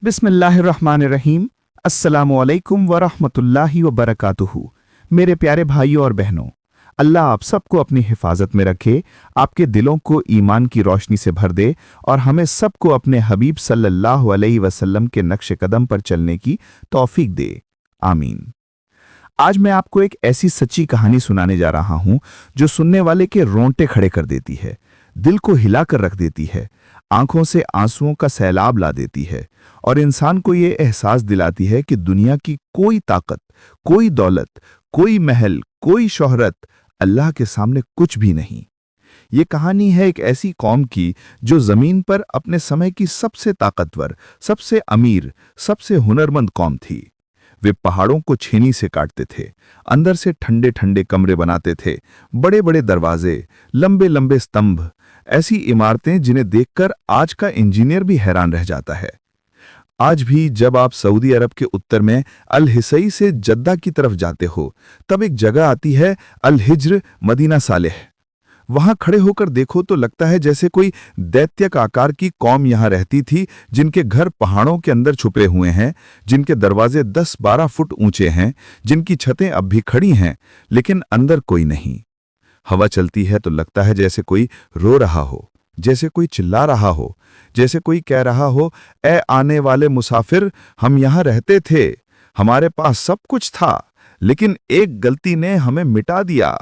बिस्मिल्लाहिर्रहमानिर्रहीम। अस्सलामुअलैकुम वरहमतुल्लाहि वबरकातुहू। मेरे प्यारे भाइयों और बहनों, अल्लाह आप सबको अपनी हिफाजत में रखे, आपके दिलों को ईमान की रोशनी से भर दे और हमें सबको अपने हबीब सल्लल्लाहु अलैहि वसल्लम के नक्श कदम पर चलने की तौफीक दे। आमीन। आज मैं आपको एक ऐसी सच्ची कहानी सुनाने जा रहा हूं जो सुनने वाले के रोंगटे खड़े कर देती है, दिल को हिलाकर रख देती है, आंखों से आंसुओं का सैलाब ला देती है और इंसान को ये एहसास दिलाती है कि दुनिया की कोई ताकत, कोई दौलत, कोई महल, कोई शोहरत अल्लाह के सामने कुछ भी नहीं। ये कहानी है एक ऐसी कौम की जो जमीन पर अपने समय की सबसे ताकतवर, सबसे अमीर, सबसे हुनरमंद कौम थी। वे पहाड़ों को छेनी से काटते थे, अंदर से ठंडे ठंडे कमरे बनाते थे, बड़े बड़े दरवाजे, लंबे लंबे स्तंभ, ऐसी इमारतें जिन्हें देखकर आज का इंजीनियर भी हैरान रह जाता है। आज भी जब आप सऊदी अरब के उत्तर में अल हिसई से जद्दा की तरफ जाते हो, तब एक जगह आती है अल हिज्र मदीना सालेह। वहां खड़े होकर देखो तो लगता है जैसे कोई दैत्यक आकार की कौम यहां रहती थी, जिनके घर पहाड़ों के अंदर छुपे हुए हैं, जिनके दरवाजे 10-12 फुट ऊंचे हैं, जिनकी छतें अब भी खड़ी हैं, लेकिन अंदर कोई नहीं। हवा चलती है तो लगता है जैसे कोई रो रहा हो, जैसे कोई चिल्ला रहा हो, जैसे कोई कह रहा हो, ए आने वाले मुसाफिर, हम यहां रहते थे, हमारे पास सब कुछ था, लेकिन एक गलती ने हमें मिटा दिया।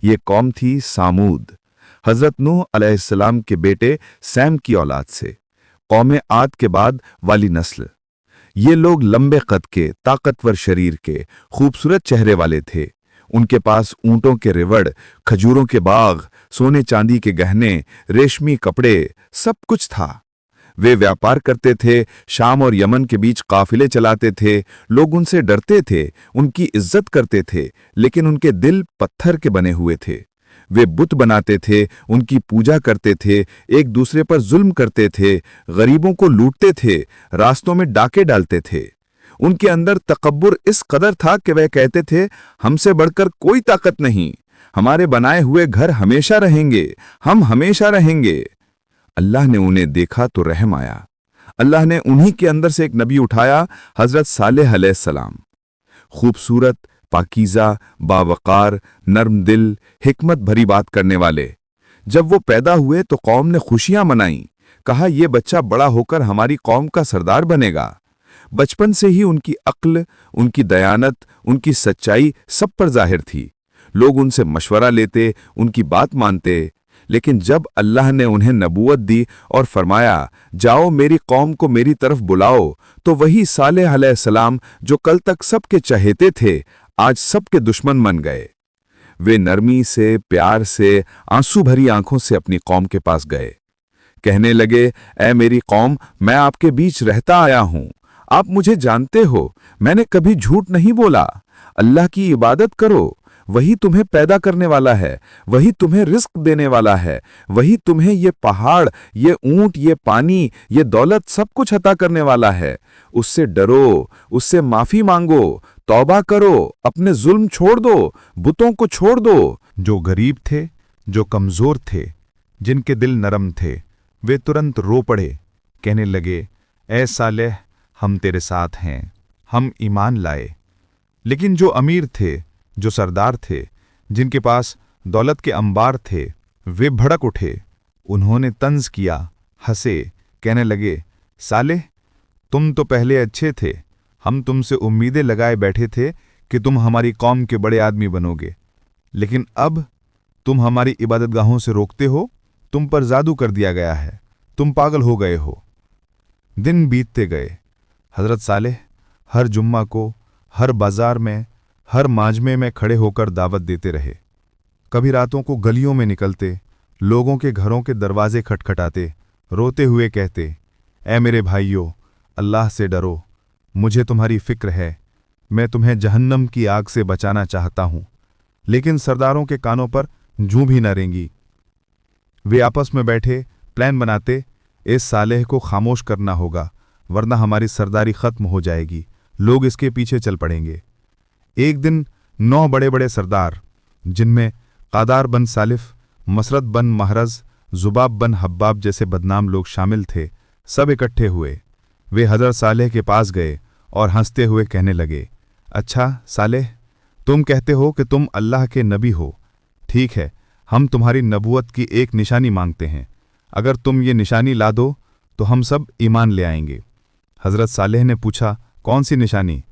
ये कौम थी सामूद, हजरत नूह अलैहिस्सलाम के बेटे सैम की औलाद से, कौम आद के बाद वाली नस्ल। ये लोग लंबे कद के, ताकतवर शरीर के, खूबसूरत चेहरे वाले थे। उनके पास ऊंटों के रिवड़, खजूरों के बाग, सोने चांदी के गहने, रेशमी कपड़े, सब कुछ था। वे व्यापार करते थे, शाम और यमन के बीच काफिले चलाते थे। लोग उनसे डरते थे, उनकी इज्जत करते थे, लेकिन उनके दिल पत्थर के बने हुए थे। वे बुत बनाते थे, उनकी पूजा करते थे, एक दूसरे पर जुल्म करते थे, गरीबों को लूटते थे, रास्तों में डाके डालते थे। उनके अंदर तकब्बुर इस कदर था कि वह कहते थे, हमसे बढ़कर कोई ताकत नहीं, हमारे बनाए हुए घर हमेशा रहेंगे, हम हमेशा रहेंगे। अल्लाह ने उन्हें देखा तो रहम आया। अल्लाह ने उन्हीं के अंदर से एक नबी उठाया, हजरत सालेह अलैहिस्सलाम। खूबसूरत, पाकीज़ा, बावकार, नर्म दिल, हिकमत भरी बात करने वाले। जब वो पैदा हुए तो कौम ने खुशियां मनाई, कहा यह बच्चा बड़ा होकर हमारी कौम का सरदार बनेगा। बचपन से ही उनकी अक्ल, उनकी दयानत, उनकी सच्चाई सब पर जाहिर थी। लोग उनसे मशवरा लेते, उनकी बात मानते। लेकिन जब अल्लाह ने उन्हें नबूवत दी और फरमाया, जाओ मेरी कौम को मेरी तरफ बुलाओ, तो वही सालेह अलैहिस्सलाम जो कल तक सबके चहेते थे, आज सबके दुश्मन बन गए। वे नरमी से, प्यार से, आंसू भरी आंखों से अपनी कौम के पास गए। कहने लगे, ऐ मेरी कौम, मैं आपके बीच रहता आया हूं, आप मुझे जानते हो, मैंने कभी झूठ नहीं बोला। अल्लाह की इबादत करो, वही तुम्हें पैदा करने वाला है, वही तुम्हें रिस्क देने वाला है, वही तुम्हें ये पहाड़, ये ऊंट, ये पानी, ये दौलत सब कुछ अता करने वाला है। उससे डरो, उससे माफी मांगो, तौबा करो, अपने जुल्म छोड़ दो, बुतों को छोड़ दो। जो गरीब थे, जो कमजोर थे, जिनके दिल नरम थे, वे तुरंत रो पड़े, कहने लगे, ऐ सालेह, हम तेरे साथ हैं, हम ईमान लाए। लेकिन जो अमीर थे, जो सरदार थे, जिनके पास दौलत के अंबार थे, वे भड़क उठे। उन्होंने तंज किया, हंसे, कहने लगे, सालेह, तुम तो पहले अच्छे थे, हम तुमसे उम्मीदें लगाए बैठे थे कि तुम हमारी कौम के बड़े आदमी बनोगे, लेकिन अब तुम हमारी इबादतगाहों से रोकते हो, तुम पर जादू कर दिया गया है, तुम पागल हो गए हो। दिन बीतते गए। हजरत सालेह हर जुम्मा को, हर बाजार में, हर माजमे में खड़े होकर दावत देते रहे। कभी रातों को गलियों में निकलते, लोगों के घरों के दरवाजे खटखटाते, रोते हुए कहते, ऐ मेरे भाइयों, अल्लाह से डरो, मुझे तुम्हारी फिक्र है, मैं तुम्हें जहन्नम की आग से बचाना चाहता हूं। लेकिन सरदारों के कानों पर जूं भी न रेंगी। वे आपस में बैठे प्लान बनाते, इस सालेह को खामोश करना होगा, वरना हमारी सरदारी खत्म हो जाएगी, लोग इसके पीछे चल पड़ेंगे। एक दिन 9 बड़े बड़े सरदार, जिनमें कादार बन सालिफ, मसरत बन महरज, जुबाब बन हब्बाब जैसे बदनाम लोग शामिल थे, सब इकट्ठे हुए। वे हज़रत सालेह के पास गए और हंसते हुए कहने लगे, अच्छा सालेह, तुम कहते हो कि तुम अल्लाह के नबी हो। ठीक है, हम तुम्हारी नबूवत की एक निशानी मांगते हैं। अगर तुम ये निशानी ला दो तो हम सब ईमान ले आएंगे। हज़रत सालेह ने पूछा, कौन सी निशानी?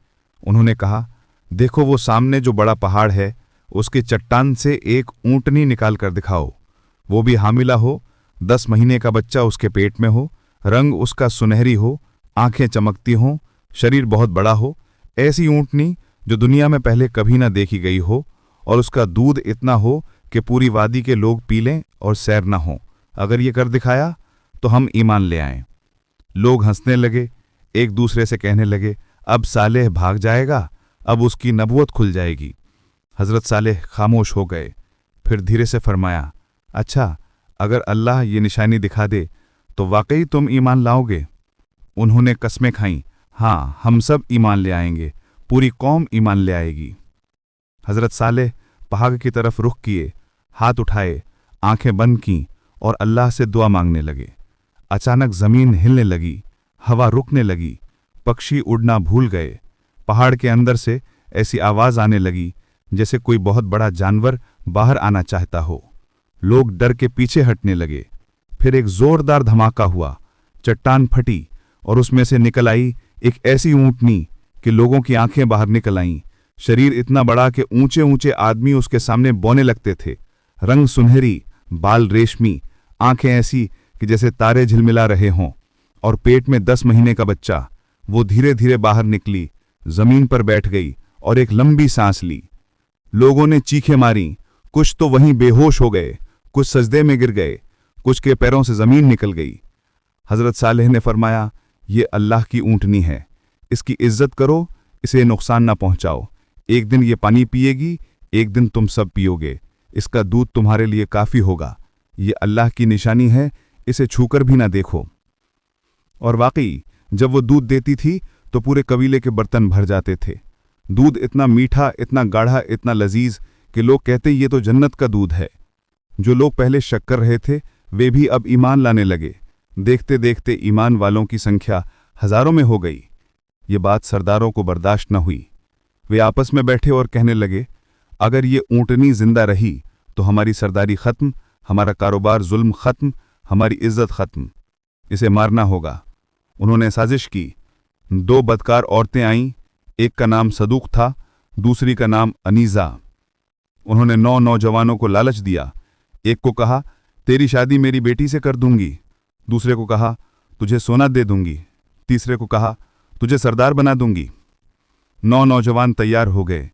उन्होंने कहा, देखो वो सामने जो बड़ा पहाड़ है, उसके चट्टान से एक ऊँटनी निकाल कर दिखाओ। वो भी हामिला हो, 10 महीने का बच्चा उसके पेट में हो, रंग उसका सुनहरी हो, आंखें चमकती हों, शरीर बहुत बड़ा हो, ऐसी ऊँटनी जो दुनिया में पहले कभी ना देखी गई हो, और उसका दूध इतना हो कि पूरी वादी के लोग पी लें और सैर न हो। अगर ये कर दिखाया तो हम ईमान ले आएं। लोग हंसने लगे, एक दूसरे से कहने लगे, अब सालेह भाग जाएगा, अब उसकी नबूवत खुल जाएगी। हज़रत सालेह खामोश हो गए, फिर धीरे से फरमाया, अच्छा, अगर अल्लाह ये निशानी दिखा दे तो वाकई तुम ईमान लाओगे? उन्होंने कस्में खाईं, हाँ, हम सब ईमान ले आएंगे, पूरी कौम ईमान ले आएगी। हज़रत सालेह पहाड़ की तरफ रुख किए, हाथ उठाए, आंखें बंद कीं और अल्लाह से दुआ मांगने लगे। अचानक ज़मीन हिलने लगी, हवा रुकने लगी, पक्षी उड़ना भूल गए। पहाड़ के अंदर से ऐसी आवाज़ आने लगी जैसे कोई बहुत बड़ा जानवर बाहर आना चाहता हो। लोग डर के पीछे हटने लगे। फिर एक ज़ोरदार धमाका हुआ, चट्टान फटी और उसमें से निकल आई एक ऐसी ऊँटनी कि लोगों की आंखें बाहर निकल आईं। शरीर इतना बड़ा कि ऊंचे ऊंचे आदमी उसके सामने बौने लगते थे। रंग सुनहरी, बाल रेशमी, आंखें ऐसी कि जैसे तारे झिलमिला रहे हों, और पेट में 10 महीने का बच्चा। वो धीरे धीरे बाहर निकली, जमीन पर बैठ गई और एक लंबी सांस ली। लोगों ने चीखें मारी, कुछ तो वहीं बेहोश हो गए, कुछ सजदे में गिर गए, कुछ के पैरों से जमीन निकल गई। हज़रत सालेह ने फरमाया, ये अल्लाह की ऊँटनी है, इसकी इज्जत करो, इसे नुकसान ना पहुंचाओ। एक दिन ये पानी पिएगी, एक दिन तुम सब पियोगे, इसका दूध तुम्हारे लिए काफ़ी होगा। ये अल्लाह की निशानी है, इसे छूकर भी ना देखो। और वाकई जब वो दूध देती थी तो पूरे कबीले के बर्तन भर जाते थे। दूध इतना मीठा, इतना गाढ़ा, इतना लजीज कि लोग कहते ये तो जन्नत का दूध है। जो लोग पहले शक कर रहे थे वे भी अब ईमान लाने लगे। देखते देखते ईमान वालों की संख्या हज़ारों में हो गई। ये बात सरदारों को बर्दाश्त न हुई। वे आपस में बैठे और कहने लगे, अगर ये ऊँटनी जिंदा रही तो हमारी सरदारी ख़त्म, हमारा कारोबार जुल्म ख़त्म, हमारी इज्जत ख़त्म, इसे मारना होगा। उन्होंने साजिश की। 2 बदकार औरतें आईं, एक का नाम सदूक था, दूसरी का नाम अनीज़ा। उन्होंने 9 नौजवानों को लालच दिया। एक को कहा, तेरी शादी मेरी बेटी से कर दूंगी। दूसरे को कहा, तुझे सोना दे दूंगी। तीसरे को कहा, तुझे सरदार बना दूंगी। 9 नौजवान तैयार हो गए।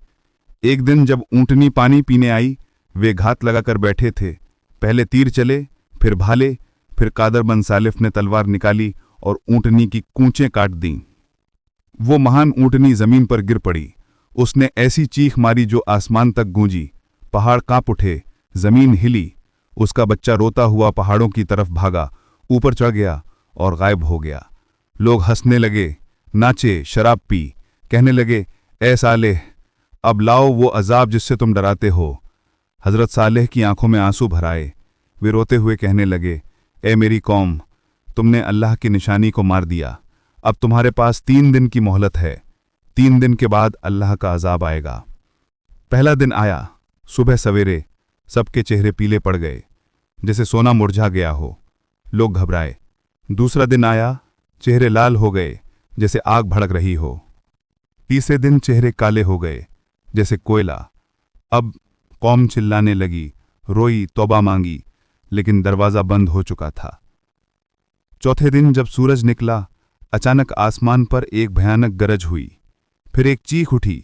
एक दिन जब ऊँटनी पानी पीने आई, वे घात लगाकर बैठे थे। पहले तीर चले, फिर भाले, फिर कादर बन सालिफ ने तलवार निकाली और ऊँटनी की कूंचें काट दीं। वो महान ऊँटनी जमीन पर गिर पड़ी। उसने ऐसी चीख मारी जो आसमान तक गूंजी। पहाड़ कांप उठे, जमीन हिली। उसका बच्चा रोता हुआ पहाड़ों की तरफ भागा, ऊपर चढ़ गया और गायब हो गया। लोग हंसने लगे, नाचे, शराब पी, कहने लगे, ए सालेह, अब लाओ वो अजाब जिससे तुम डराते हो। हज़रत सालेह की आंखों में आंसू भर आए। वे रोते हुए कहने लगे, ए मेरी कौम, तुमने अल्लाह की निशानी को मार दिया। अब तुम्हारे पास 3 दिन की मोहलत है। 3 दिन के बाद अल्लाह का अजाब आएगा। पहला दिन आया। सुबह सवेरे सबके चेहरे पीले पड़ गए, जैसे सोना मुरझा गया हो। लोग घबराए। दूसरा दिन आया, चेहरे लाल हो गए, जैसे आग भड़क रही हो। तीसरे दिन चेहरे काले हो गए, जैसे कोयला। अब कौम चिल्लाने लगी, रोई, तौबा मांगी, लेकिन दरवाज़ा बंद हो चुका था। चौथे दिन जब सूरज निकला, अचानक आसमान पर एक भयानक गरज हुई। फिर एक चीख उठी,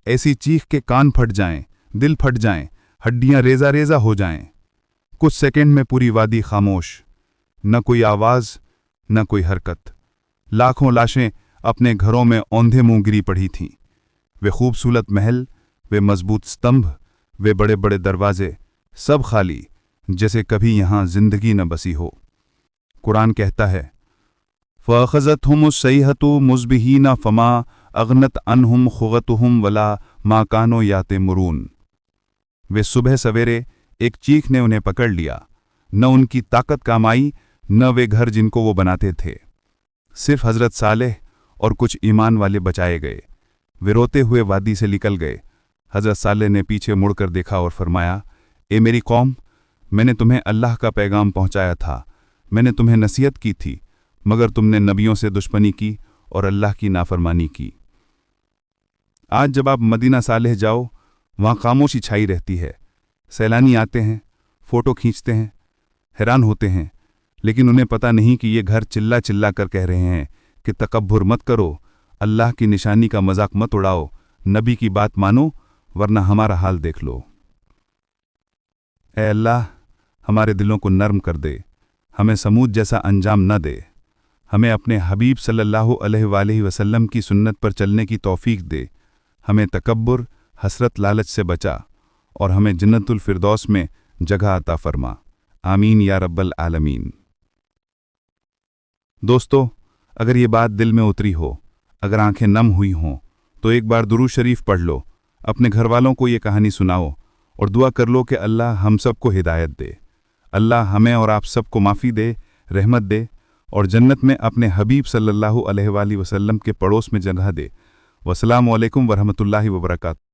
ऐसी चीख के कान फट जाएं, दिल फट जाएं, हड्डियां रेजा रेजा हो जाएं। कुछ सेकंड में पूरी वादी खामोश, न कोई आवाज़, न कोई हरकत। लाखों लाशें अपने घरों में औंधे मुंह गिरी पड़ी थीं। वे खूबसूरत महल, वे मजबूत स्तंभ, वे बड़े बड़े दरवाजे, सब खाली, जैसे कभी यहाँ जिंदगी न बसी हो। कुरान कहता है, फ़अख़ज़तहुमुस्सैहतु मुज़बिहीना फ़मा अग़नत अन्हुम ख़ुग़तुहुम वला मा कानू यातिमुरून। वे सुबह सवेरे एक चीख ने उन्हें पकड़ लिया। न उनकी ताकत काम आई, न वे घर जिनको वो बनाते थे। सिर्फ हज़रत सालेह और कुछ ईमान वाले बचाए गए। वे रोते हुए वादी से निकल गए। हज़रत सालेह ने पीछे मुड़कर देखा और फरमाया, ए मेरी कौम, मैंने तुम्हें अल्लाह का पैगाम पहुंचाया था, मैंने तुम्हें नसीहत की थी, मगर तुमने नबियों से दुश्मनी की और अल्लाह की नाफरमानी की। आज जब आप मदीना सालेह जाओ, वहाँ खामोशी छाई रहती है। सैलानी आते हैं, फ़ोटो खींचते हैं, हैरान होते हैं, लेकिन उन्हें पता नहीं कि ये घर चिल्ला चिल्ला कर कह रहे हैं कि तकब्बुर मत करो, अल्लाह की निशानी का मजाक मत उड़ाओ, नबी की बात मानो, वरना हमारा हाल देख लो। ऐ अल्लाह, हमारे दिलों को नर्म कर दे, हमें समूद जैसा अंजाम न दे, हमें अपने हबीब सल्लल्लाहु अलैहि वसल्लम की सुन्नत पर चलने की तौफीक दे, हमें तकब्बुर, हसरत, लालच से बचा और हमें जन्नतुल फिरदौस में जगह अता फरमा। आमीन या रब्बल आलमीन। दोस्तों, अगर ये बात दिल में उतरी हो, अगर आंखें नम हुई हों, तो एक बार दुरूद शरीफ पढ़ लो, अपने घर वालों को ये कहानी सुनाओ और दुआ कर लो कि अल्लाह हम सबको हिदायत दे। अल्लाह हमें और आप सबको माफ़ी दे, रहमत दे और जन्नत में अपने हबीब सल्लल्लाहु अलैहि वसल्लम के पड़ोस में जगह दे। वस्सलामु अलैकुम वरहमतुल्लाहि वबरकातुहू।